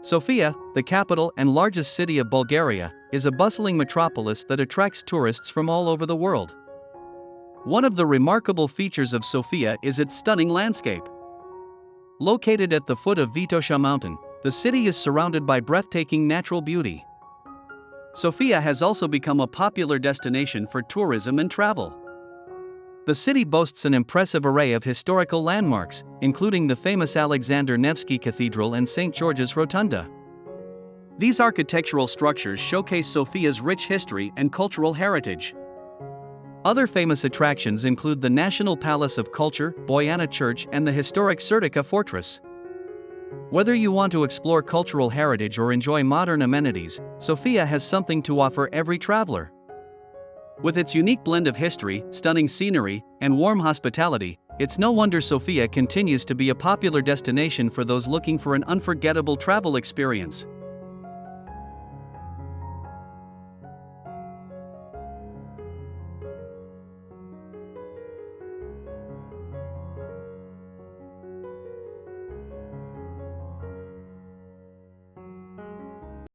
Sofia, the capital and largest city of Bulgaria, is a bustling metropolis that attracts tourists from all over the world. One of the remarkable features of Sofia is its stunning landscape. Located at the foot of Vitosha Mountain, the city is surrounded by breathtaking natural beauty. Sofia has also become a popular destination for tourism and travel. The city boasts an impressive array of historical landmarks, including the famous Alexander Nevsky Cathedral and St. George's Rotunda. These architectural structures showcase Sofia's rich history and cultural heritage. Other famous attractions include the National Palace of Culture, Boyana Church, and the historic Serdika Fortress. Whether you want to explore cultural heritage or enjoy modern amenities, Sofia has something to offer every traveler. With its unique blend of history, stunning scenery, and warm hospitality, it's no wonder Sofia continues to be a popular destination for those looking for an unforgettable travel experience.